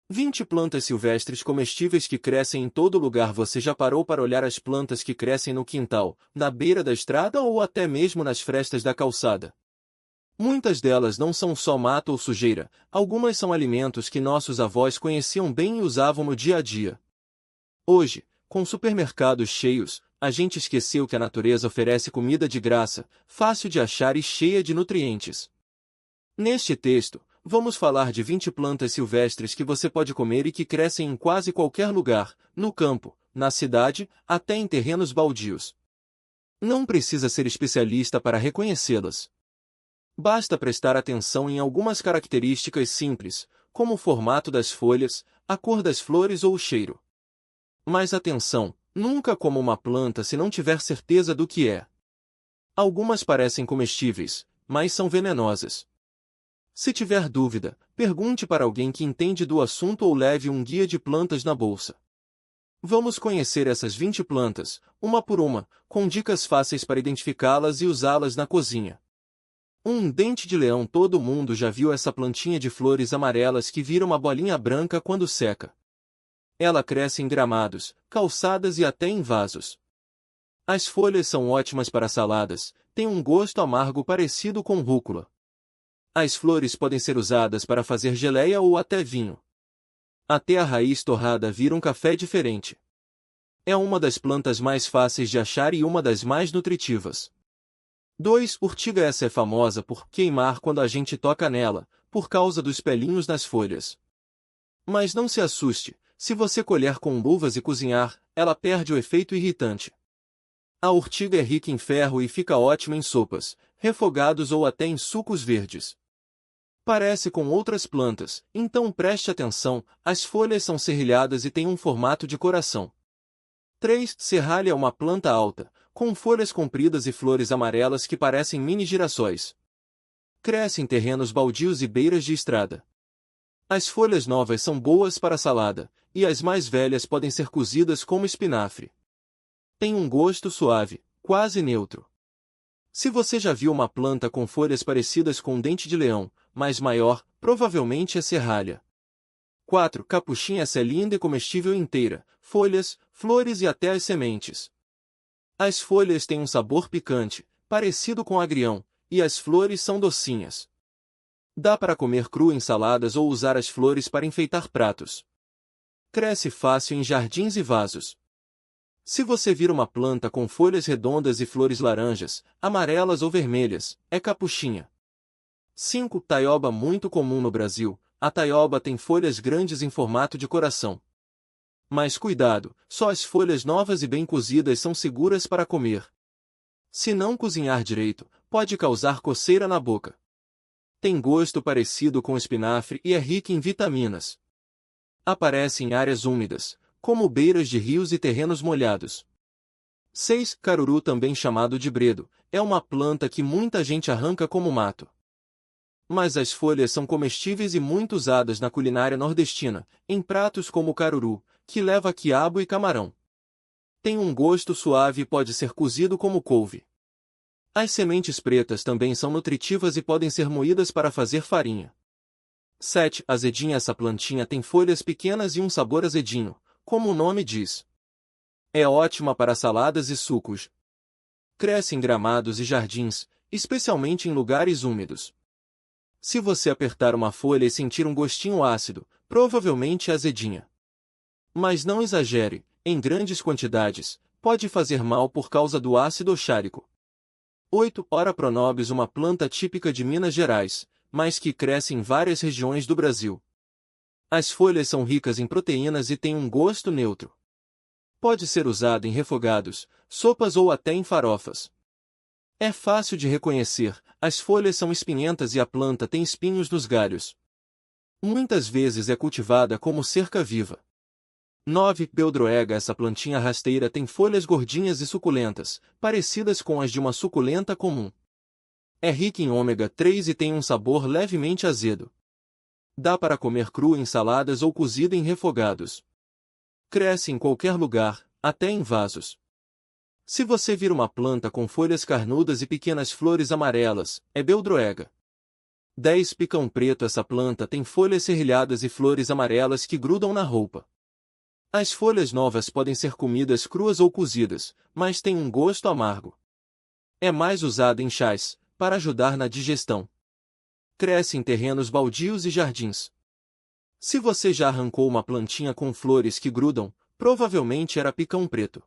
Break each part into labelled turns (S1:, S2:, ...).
S1: 20 plantas silvestres comestíveis que crescem em todo lugar. Você já parou para olhar as plantas que crescem no quintal, na beira da estrada ou até mesmo nas frestas da calçada? Muitas delas não são só mato ou sujeira, algumas são alimentos que nossos avós conheciam bem e usavam no dia a dia. Hoje, com supermercados cheios, a gente esqueceu que a natureza oferece comida de graça, fácil de achar e cheia de nutrientes. Neste texto, vamos falar de 20 plantas silvestres que você pode comer e que crescem em quase qualquer lugar, no campo, na cidade, até em terrenos baldios. Não precisa ser especialista para reconhecê-las. Basta prestar atenção em algumas características simples, como o formato das folhas, a cor das flores ou o cheiro. Mas atenção, nunca coma uma planta se não tiver certeza do que é. Algumas parecem comestíveis, mas são venenosas. Se tiver dúvida, pergunte para alguém que entende do assunto ou leve um guia de plantas na bolsa. Vamos conhecer essas 20 plantas, uma por uma, com dicas fáceis para identificá-las e usá-las na cozinha. Dente de leão. Todo mundo já viu essa plantinha de flores amarelas que vira uma bolinha branca quando seca. Ela cresce em gramados, calçadas e até em vasos. As folhas são ótimas para saladas, têm um gosto amargo parecido com rúcula. As flores podem ser usadas para fazer geleia ou até vinho. Até a raiz torrada vira um café diferente. É uma das plantas mais fáceis de achar e uma das mais nutritivas. 2. Urtiga. Essa é famosa por queimar quando a gente toca nela, por causa dos pelinhos nas folhas. Mas não se assuste, se você colher com luvas e cozinhar, ela perde o efeito irritante. A urtiga é rica em ferro e fica ótima em sopas, refogados ou até em sucos verdes. Parece com outras plantas, então preste atenção, as folhas são serrilhadas e têm um formato de coração. 3. Serralha é uma planta alta, com folhas compridas e flores amarelas que parecem mini girassóis. Cresce em terrenos baldios e beiras de estrada. As folhas novas são boas para salada, e as mais velhas podem ser cozidas como espinafre. Tem um gosto suave, quase neutro. Se você já viu uma planta com folhas parecidas com um dente de leão, mas maior, provavelmente é serralha. 4. Capuchinha. Essa é linda e comestível inteira, folhas, flores e até as sementes. As folhas têm um sabor picante, parecido com agrião, e as flores são docinhas. Dá para comer cru em saladas ou usar as flores para enfeitar pratos. Cresce fácil em jardins e vasos. Se você vir uma planta com folhas redondas e flores laranjas, amarelas ou vermelhas, é capuchinha. 5. Taioba. Muito comum no Brasil, a taioba tem folhas grandes em formato de coração. Mas cuidado, só as folhas novas e bem cozidas são seguras para comer. Se não cozinhar direito, pode causar coceira na boca. Tem gosto parecido com espinafre e é rica em vitaminas. Aparece em áreas úmidas, como beiras de rios e terrenos molhados. 6. Caruru. Também chamado de bredo, é uma planta que muita gente arranca como mato. Mas as folhas são comestíveis e muito usadas na culinária nordestina, em pratos como o caruru, que leva quiabo e camarão. Tem um gosto suave e pode ser cozido como couve. As sementes pretas também são nutritivas e podem ser moídas para fazer farinha. 7. Azedinha. Essa plantinha tem folhas pequenas e um sabor azedinho, como o nome diz. É ótima para saladas e sucos. Cresce em gramados e jardins, especialmente em lugares úmidos. Se você apertar uma folha e sentir um gostinho ácido, provavelmente é azedinha. Mas não exagere, em grandes quantidades, pode fazer mal por causa do ácido oxálico. 8. Ora pronobis. Uma planta típica de Minas Gerais, mas que cresce em várias regiões do Brasil. As folhas são ricas em proteínas e têm um gosto neutro. Pode ser usado em refogados, sopas ou até em farofas. É fácil de reconhecer, as folhas são espinhentas e a planta tem espinhos nos galhos. Muitas vezes é cultivada como cerca viva. 9. Beldroega. Essa plantinha rasteira tem folhas gordinhas e suculentas, parecidas com as de uma suculenta comum. É rica em ômega 3 e tem um sabor levemente azedo. Dá para comer cru em saladas ou cozida em refogados. Cresce em qualquer lugar, até em vasos. Se você vir uma planta com folhas carnudas e pequenas flores amarelas, é beldroega. 10. Picão preto. Essa planta tem folhas serrilhadas e flores amarelas que grudam na roupa. As folhas novas podem ser comidas cruas ou cozidas, mas têm um gosto amargo. É mais usada em chás, para ajudar na digestão. Cresce em terrenos baldios e jardins. Se você já arrancou uma plantinha com flores que grudam, provavelmente era picão preto.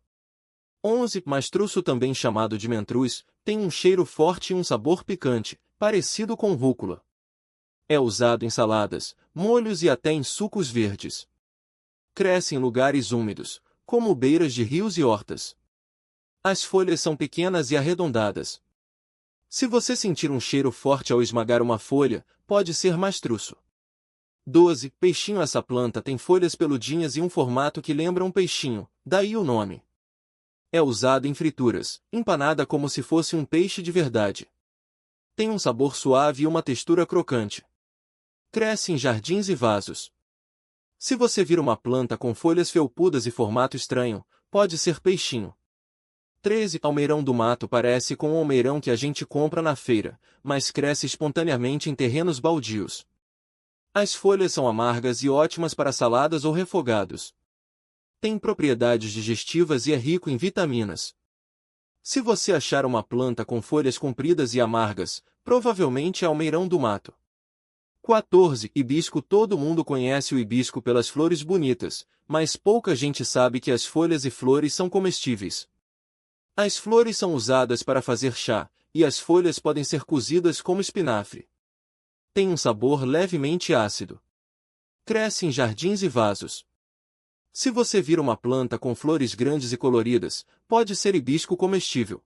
S1: 11. Mastruço, também chamado de mentruz, tem um cheiro forte e um sabor picante, parecido com rúcula. É usado em saladas, molhos e até em sucos verdes. Cresce em lugares úmidos, como beiras de rios e hortas. As folhas são pequenas e arredondadas. Se você sentir um cheiro forte ao esmagar uma folha, pode ser mastruço. 12. Peixinho. Essa planta tem folhas peludinhas e um formato que lembra um peixinho, daí o nome. É usada em frituras, empanada como se fosse um peixe de verdade. Tem um sabor suave e uma textura crocante. Cresce em jardins e vasos. Se você vir uma planta com folhas felpudas e formato estranho, pode ser peixinho. 13. Almeirão do mato. Parece com o almeirão que a gente compra na feira, mas cresce espontaneamente em terrenos baldios. As folhas são amargas e ótimas para saladas ou refogados. Tem propriedades digestivas e é rico em vitaminas. Se você achar uma planta com folhas compridas e amargas, provavelmente é almeirão do mato. 14. Hibisco. Todo mundo conhece o hibisco pelas flores bonitas, mas pouca gente sabe que as folhas e flores são comestíveis. As flores são usadas para fazer chá, e as folhas podem ser cozidas como espinafre. Tem um sabor levemente ácido. Cresce em jardins e vasos. Se você vir uma planta com flores grandes e coloridas, pode ser hibisco comestível.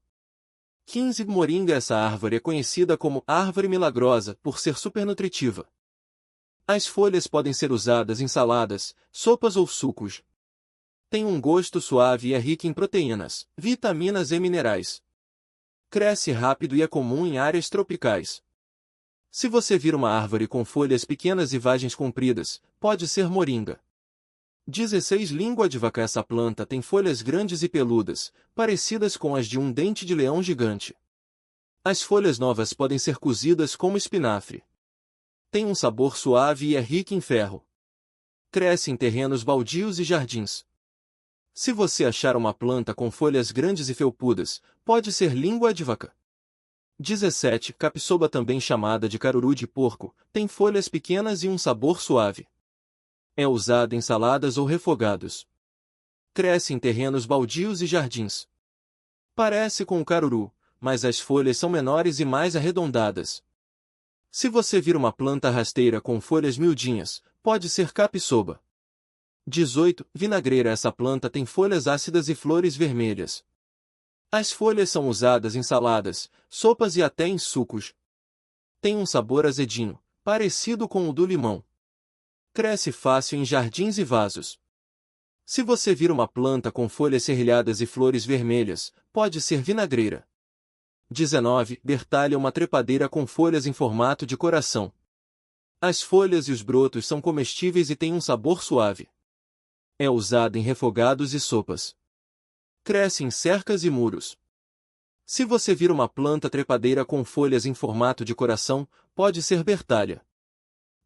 S1: 15. Moringa. Essa árvore é conhecida como árvore milagrosa por ser supernutritiva. As folhas podem ser usadas em saladas, sopas ou sucos. Tem um gosto suave e é rica em proteínas, vitaminas e minerais. Cresce rápido e é comum em áreas tropicais. Se você vir uma árvore com folhas pequenas e vagens compridas, pode ser moringa. 16. Língua de vaca. Essa planta tem folhas grandes e peludas, parecidas com as de um dente de leão gigante. As folhas novas podem ser cozidas como espinafre. Tem um sabor suave e é rica em ferro. Cresce em terrenos baldios e jardins. Se você achar uma planta com folhas grandes e felpudas, pode ser língua de vaca. 17. Capsoba, também chamada de caruru de porco, tem folhas pequenas e um sabor suave. É usada em saladas ou refogados. Cresce em terrenos baldios e jardins. Parece com o caruru, mas as folhas são menores e mais arredondadas. Se você vir uma planta rasteira com folhas miudinhas, pode ser capsoba. 18. Vinagreira. Essa planta tem folhas ácidas e flores vermelhas. As folhas são usadas em saladas, sopas e até em sucos. Tem um sabor azedinho, parecido com o do limão. Cresce fácil em jardins e vasos. Se você vir uma planta com folhas serrilhadas e flores vermelhas, pode ser vinagreira. 19. Bertalha. Uma trepadeira com folhas em formato de coração. As folhas e os brotos são comestíveis e têm um sabor suave. É usada em refogados e sopas. Cresce em cercas e muros. Se você vir uma planta trepadeira com folhas em formato de coração, pode ser bertalha.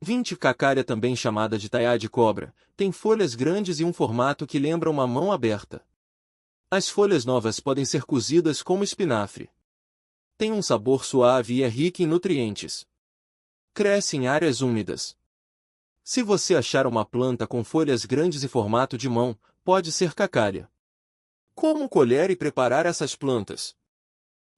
S1: 20. Cacária, também chamada de taiá de cobra, tem folhas grandes e um formato que lembra uma mão aberta. As folhas novas podem ser cozidas como espinafre. Tem um sabor suave e é rica em nutrientes. Cresce em áreas úmidas. Se você achar uma planta com folhas grandes e formato de mão, pode ser cacária. Como colher e preparar essas plantas?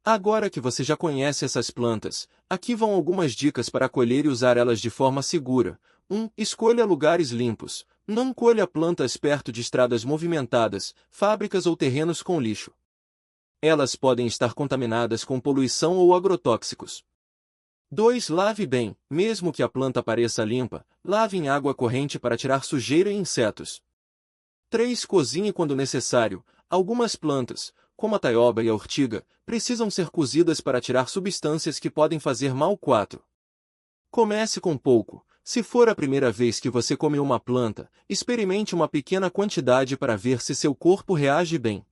S1: Agora que você já conhece essas plantas, aqui vão algumas dicas para colher e usar elas de forma segura. 1. Escolha lugares limpos. Não colha plantas perto de estradas movimentadas, fábricas ou terrenos com lixo. Elas podem estar contaminadas com poluição ou agrotóxicos. 2. Lave bem. Mesmo que a planta pareça limpa, lave em água corrente para tirar sujeira e insetos. 3. Cozinhe quando necessário. Algumas plantas, como a taioba e a ortiga, precisam ser cozidas para tirar substâncias que podem fazer mal. 4. Comece com pouco. Se for a primeira vez que você come uma planta, experimente uma pequena quantidade para ver se seu corpo reage bem.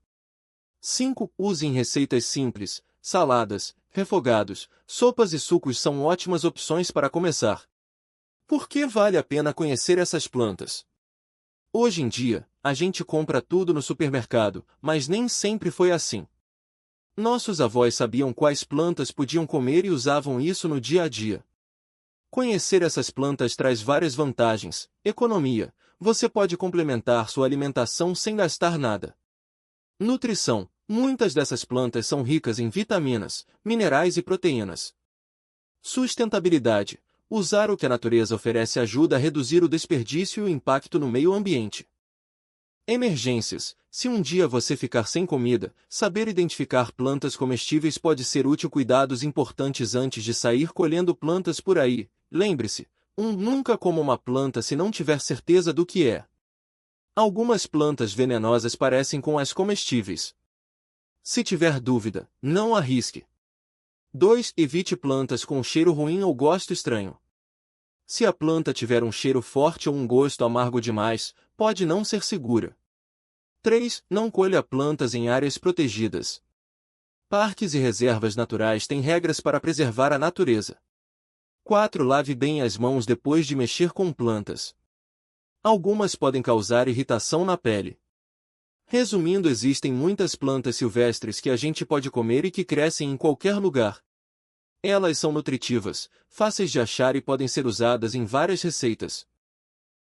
S1: 5. Use em receitas simples, saladas, refogados, sopas e sucos são ótimas opções para começar. Por que vale a pena conhecer essas plantas? Hoje em dia, a gente compra tudo no supermercado, mas nem sempre foi assim. Nossos avós sabiam quais plantas podiam comer e usavam isso no dia a dia. Conhecer essas plantas traz várias vantagens. Economia. Você pode complementar sua alimentação sem gastar nada. Nutrição. Muitas dessas plantas são ricas em vitaminas, minerais e proteínas. Sustentabilidade. Usar o que a natureza oferece ajuda a reduzir o desperdício e o impacto no meio ambiente. Emergências. Se um dia você ficar sem comida, saber identificar plantas comestíveis pode ser útil. Cuidados importantes antes de sair colhendo plantas por aí. Lembre-se, nunca coma uma planta se não tiver certeza do que é. Algumas plantas venenosas parecem com as comestíveis. Se tiver dúvida, não arrisque. 2. Evite plantas com cheiro ruim ou gosto estranho. Se a planta tiver um cheiro forte ou um gosto amargo demais, pode não ser segura. 3. Não colha plantas em áreas protegidas. Parques e reservas naturais têm regras para preservar a natureza. 4. Lave bem as mãos depois de mexer com plantas. Algumas podem causar irritação na pele. Resumindo, existem muitas plantas silvestres que a gente pode comer e que crescem em qualquer lugar. Elas são nutritivas, fáceis de achar e podem ser usadas em várias receitas.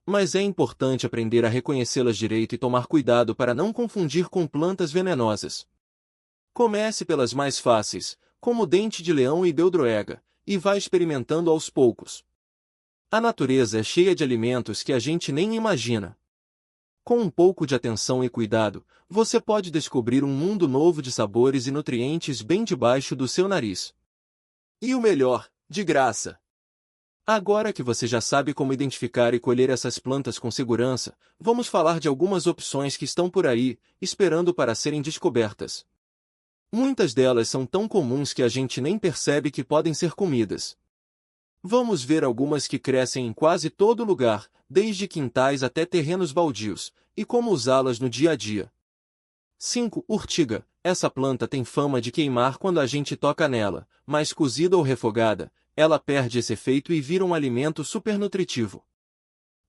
S1: Mas é importante aprender a reconhecê-las direito e tomar cuidado para não confundir com plantas venenosas. Comece pelas mais fáceis, como dente de leão e beldroega, e vá experimentando aos poucos. A natureza é cheia de alimentos que a gente nem imagina. Com um pouco de atenção e cuidado, você pode descobrir um mundo novo de sabores e nutrientes bem debaixo do seu nariz. E o melhor, de graça! Agora que você já sabe como identificar e colher essas plantas com segurança, vamos falar de algumas opções que estão por aí, esperando para serem descobertas. Muitas delas são tão comuns que a gente nem percebe que podem ser comidas. Vamos ver algumas que crescem em quase todo lugar, desde quintais até terrenos baldios, e como usá-las no dia a dia. 5. Urtiga. Essa planta tem fama de queimar quando a gente toca nela, mas cozida ou refogada, ela perde esse efeito e vira um alimento supernutritivo.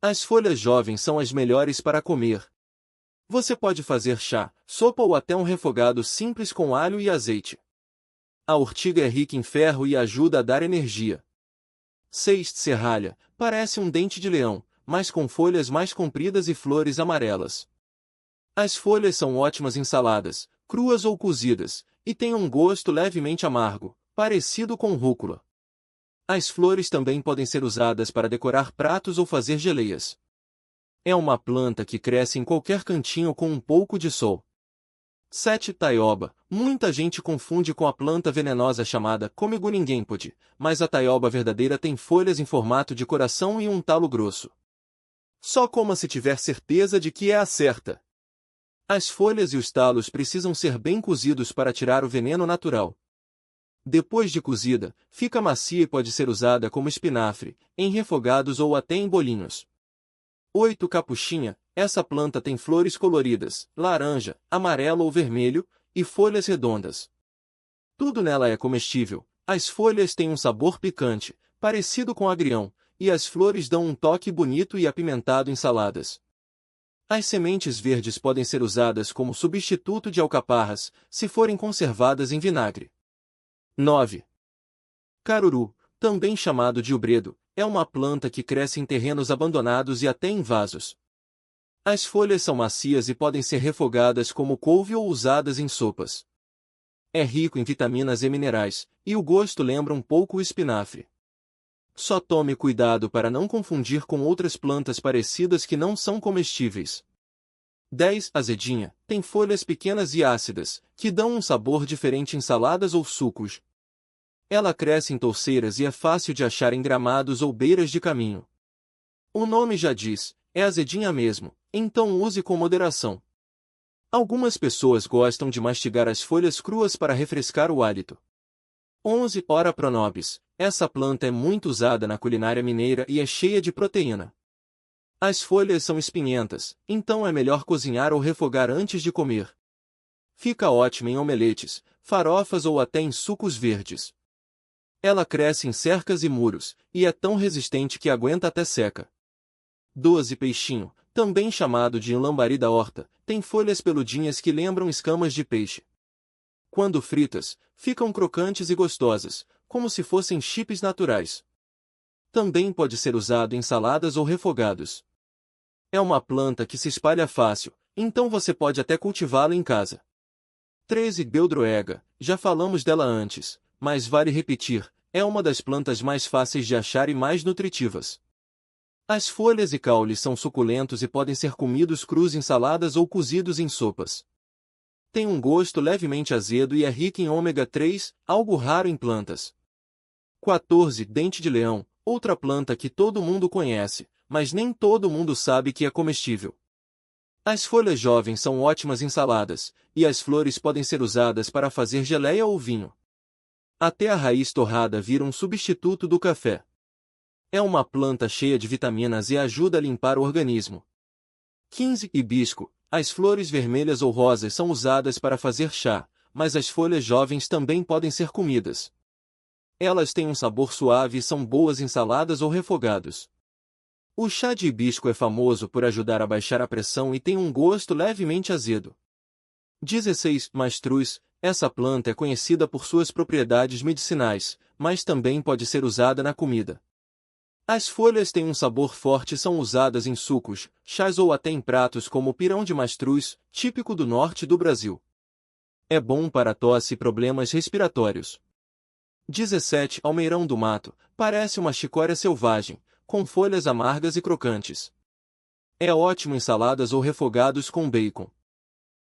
S1: As folhas jovens são as melhores para comer. Você pode fazer chá, sopa ou até um refogado simples com alho e azeite. A urtiga é rica em ferro e ajuda a dar energia. 6. Serralha. Parece um dente de leão, mas com folhas mais compridas e flores amarelas. As folhas são ótimas em saladas, cruas ou cozidas, e têm um gosto levemente amargo, parecido com rúcula. As flores também podem ser usadas para decorar pratos ou fazer geleias. É uma planta que cresce em qualquer cantinho com um pouco de sol. 7. Taioba. Muita gente confunde com a planta venenosa chamada Comeguninguempod, mas a taioba verdadeira tem folhas em formato de coração e um talo grosso. Só coma se tiver certeza de que é a certa. As folhas e os talos precisam ser bem cozidos para tirar o veneno natural. Depois de cozida, fica macia e pode ser usada como espinafre, em refogados ou até em bolinhos. 8. Capuchinha. Essa planta tem flores coloridas, laranja, amarelo ou vermelho, e folhas redondas. Tudo nela é comestível. As folhas têm um sabor picante, parecido com agrião, e as flores dão um toque bonito e apimentado em saladas. As sementes verdes podem ser usadas como substituto de alcaparras, se forem conservadas em vinagre. 9. Caruru, também chamado de ubredo, é uma planta que cresce em terrenos abandonados e até em vasos. As folhas são macias e podem ser refogadas como couve ou usadas em sopas. É rico em vitaminas e minerais, e o gosto lembra um pouco o espinafre. Só tome cuidado para não confundir com outras plantas parecidas que não são comestíveis. 10. Azedinha. Tem folhas pequenas e ácidas, que dão um sabor diferente em saladas ou sucos. Ela cresce em touceiras e é fácil de achar em gramados ou beiras de caminho. O nome já diz, é azedinha mesmo, então use com moderação. Algumas pessoas gostam de mastigar as folhas cruas para refrescar o hálito. 11. Ora pronobis. Essa planta é muito usada na culinária mineira e é cheia de proteína. As folhas são espinhentas, então é melhor cozinhar ou refogar antes de comer. Fica ótima em omeletes, farofas ou até em sucos verdes. Ela cresce em cercas e muros, e é tão resistente que aguenta até seca. 12. Peixinho, também chamado de lambari da horta, tem folhas peludinhas que lembram escamas de peixe. Quando fritas, ficam crocantes e gostosas, como se fossem chips naturais. Também pode ser usado em saladas ou refogados. É uma planta que se espalha fácil, então você pode até cultivá-la em casa. 13. Beldroega, já falamos dela antes, mas vale repetir, é uma das plantas mais fáceis de achar e mais nutritivas. As folhas e caules são suculentos e podem ser comidos crus em saladas ou cozidos em sopas. Tem um gosto levemente azedo e é rica em ômega 3, algo raro em plantas. 14. Dente de leão, outra planta que todo mundo conhece, mas nem todo mundo sabe que é comestível. As folhas jovens são ótimas em saladas, e as flores podem ser usadas para fazer geleia ou vinho. Até a raiz torrada vira um substituto do café. É uma planta cheia de vitaminas e ajuda a limpar o organismo. 15. Hibisco. As flores vermelhas ou rosas são usadas para fazer chá, mas as folhas jovens também podem ser comidas. Elas têm um sabor suave e são boas em saladas ou refogados. O chá de hibisco é famoso por ajudar a baixar a pressão e tem um gosto levemente azedo. 16. Mastruz. Essa planta é conhecida por suas propriedades medicinais, mas também pode ser usada na comida. As folhas têm um sabor forte e são usadas em sucos, chás ou até em pratos como o pirão de mastruz, típico do norte do Brasil. É bom para tosse e problemas respiratórios. 17. Almeirão do mato. Parece uma chicória selvagem, com folhas amargas e crocantes. É ótimo em saladas ou refogados com bacon.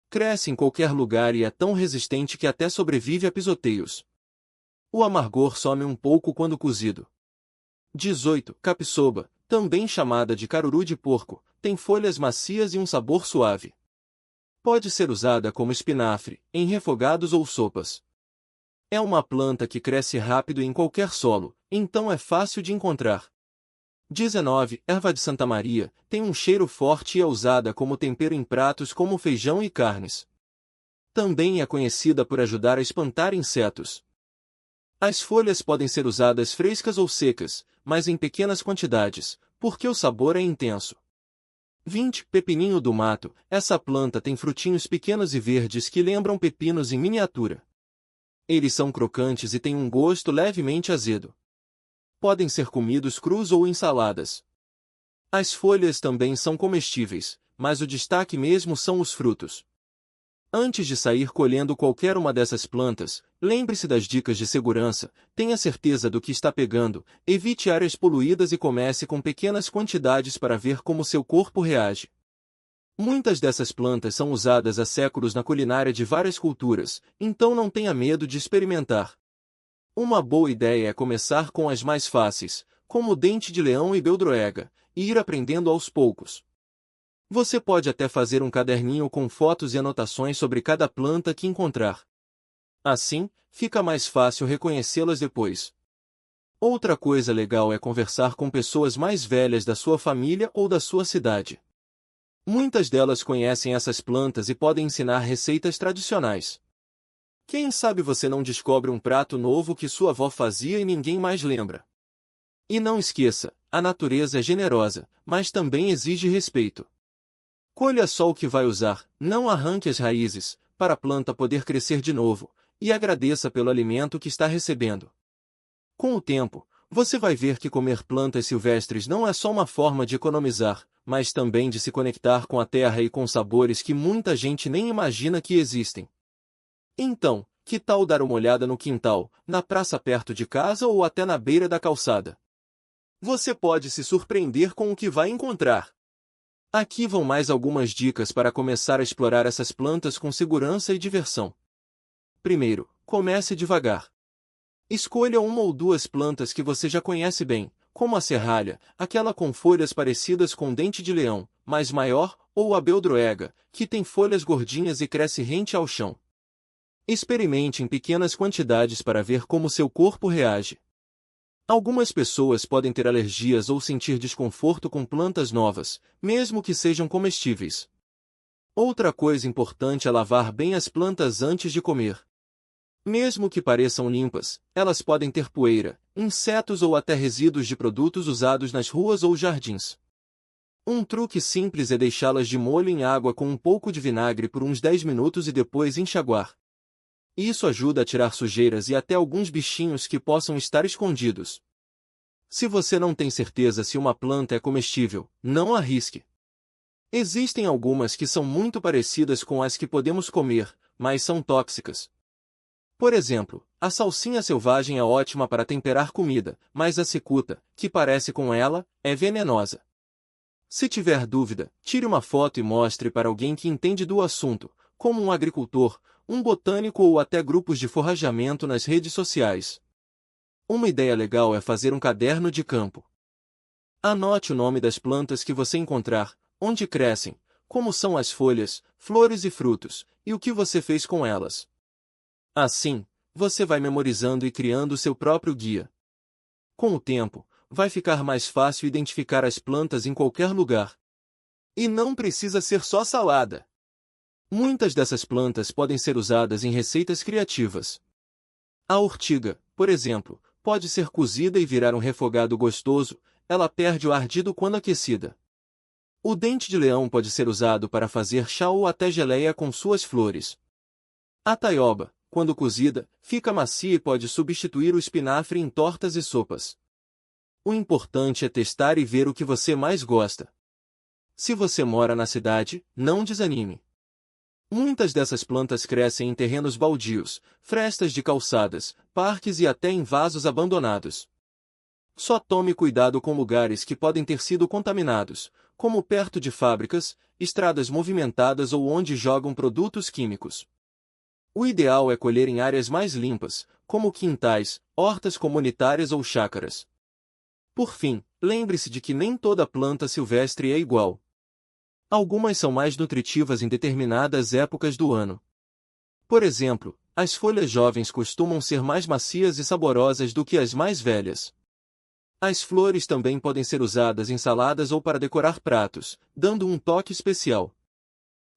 S1: Cresce em qualquer lugar e é tão resistente que até sobrevive a pisoteios. O amargor some um pouco quando cozido. 18. Capsoba, também chamada de caruru de porco, tem folhas macias e um sabor suave. Pode ser usada como espinafre, em refogados ou sopas. É uma planta que cresce rápido em qualquer solo, então é fácil de encontrar. 19. Erva de Santa Maria, tem um cheiro forte e é usada como tempero em pratos como feijão e carnes. Também é conhecida por ajudar a espantar insetos. As folhas podem ser usadas frescas ou secas, mas em pequenas quantidades, porque o sabor é intenso. 20. Pepininho do mato. Essa planta tem frutinhos pequenos e verdes que lembram pepinos em miniatura. Eles são crocantes e têm um gosto levemente azedo. Podem ser comidos crus ou em saladas. As folhas também são comestíveis, mas o destaque mesmo são os frutos. Antes de sair colhendo qualquer uma dessas plantas, lembre-se das dicas de segurança, tenha certeza do que está pegando, evite áreas poluídas e comece com pequenas quantidades para ver como seu corpo reage. Muitas dessas plantas são usadas há séculos na culinária de várias culturas, então não tenha medo de experimentar. Uma boa ideia é começar com as mais fáceis, como dente de leão e beldroega, e ir aprendendo aos poucos. Você pode até fazer um caderninho com fotos e anotações sobre cada planta que encontrar. Assim, fica mais fácil reconhecê-las depois. Outra coisa legal é conversar com pessoas mais velhas da sua família ou da sua cidade. Muitas delas conhecem essas plantas e podem ensinar receitas tradicionais. Quem sabe você não descobre um prato novo que sua avó fazia e ninguém mais lembra. E não esqueça, a natureza é generosa, mas também exige respeito. Colha só o que vai usar, não arranque as raízes, para a planta poder crescer de novo, e agradeça pelo alimento que está recebendo. Com o tempo, você vai ver que comer plantas silvestres não é só uma forma de economizar, mas também de se conectar com a terra e com sabores que muita gente nem imagina que existem. Então, que tal dar uma olhada no quintal, na praça perto de casa ou até na beira da calçada? Você pode se surpreender com o que vai encontrar. Aqui vão mais algumas dicas para começar a explorar essas plantas com segurança e diversão. Primeiro, comece devagar. Escolha uma ou duas plantas que você já conhece bem, como a serralha, aquela com folhas parecidas com dente de leão, mas maior, ou a beldroega, que tem folhas gordinhas e cresce rente ao chão. Experimente em pequenas quantidades para ver como seu corpo reage. Algumas pessoas podem ter alergias ou sentir desconforto com plantas novas, mesmo que sejam comestíveis. Outra coisa importante é lavar bem as plantas antes de comer. Mesmo que pareçam limpas, elas podem ter poeira, insetos ou até resíduos de produtos usados nas ruas ou jardins. Um truque simples é deixá-las de molho em água com um pouco de vinagre por uns 10 minutos e depois enxaguar. Isso ajuda a tirar sujeiras e até alguns bichinhos que possam estar escondidos. Se você não tem certeza se uma planta é comestível, não arrisque. Existem algumas que são muito parecidas com as que podemos comer, mas são tóxicas. Por exemplo, a salsinha selvagem é ótima para temperar comida, mas a cicuta, que parece com ela, é venenosa. Se tiver dúvida, tire uma foto e mostre para alguém que entende do assunto, como um agricultor, um botânico ou até grupos de forrageamento nas redes sociais. Uma ideia legal é fazer um caderno de campo. Anote o nome das plantas que você encontrar, onde crescem, como são as folhas, flores e frutos, e o que você fez com elas. Assim, você vai memorizando e criando seu próprio guia. Com o tempo, vai ficar mais fácil identificar as plantas em qualquer lugar. E não precisa ser só salada. Muitas dessas plantas podem ser usadas em receitas criativas. A ortiga, por exemplo, pode ser cozida e virar um refogado gostoso, ela perde o ardido quando aquecida. O dente de leão pode ser usado para fazer chá ou até geleia com suas flores. A taioba, quando cozida, fica macia e pode substituir o espinafre em tortas e sopas. O importante é testar e ver o que você mais gosta. Se você mora na cidade, não desanime. Muitas dessas plantas crescem em terrenos baldios, frestas de calçadas, parques e até em vasos abandonados. Só tome cuidado com lugares que podem ter sido contaminados, como perto de fábricas, estradas movimentadas ou onde jogam produtos químicos. O ideal é colher em áreas mais limpas, como quintais, hortas comunitárias ou chácaras. Por fim, lembre-se de que nem toda planta silvestre é igual. Algumas são mais nutritivas em determinadas épocas do ano. Por exemplo, as folhas jovens costumam ser mais macias e saborosas do que as mais velhas. As flores também podem ser usadas em saladas ou para decorar pratos, dando um toque especial.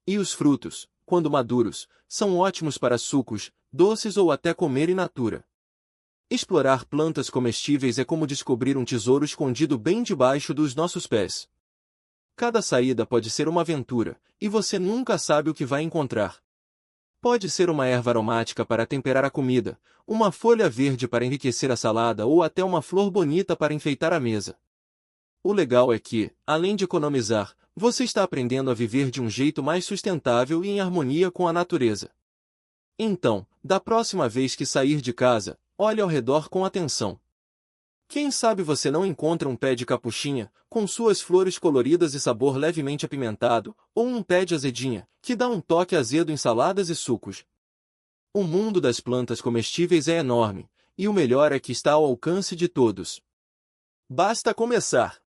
S1: E os frutos, quando maduros, são ótimos para sucos, doces ou até comer in natura. Explorar plantas comestíveis é como descobrir um tesouro escondido bem debaixo dos nossos pés. Cada saída pode ser uma aventura, e você nunca sabe o que vai encontrar. Pode ser uma erva aromática para temperar a comida, uma folha verde para enriquecer a salada ou até uma flor bonita para enfeitar a mesa. O legal é que, além de economizar, você está aprendendo a viver de um jeito mais sustentável e em harmonia com a natureza. Então, da próxima vez que sair de casa, olhe ao redor com atenção. Quem sabe você não encontra um pé de capuchinha, com suas flores coloridas e sabor levemente apimentado, ou um pé de azedinha, que dá um toque azedo em saladas e sucos. O mundo das plantas comestíveis é enorme, e o melhor é que está ao alcance de todos. Basta começar!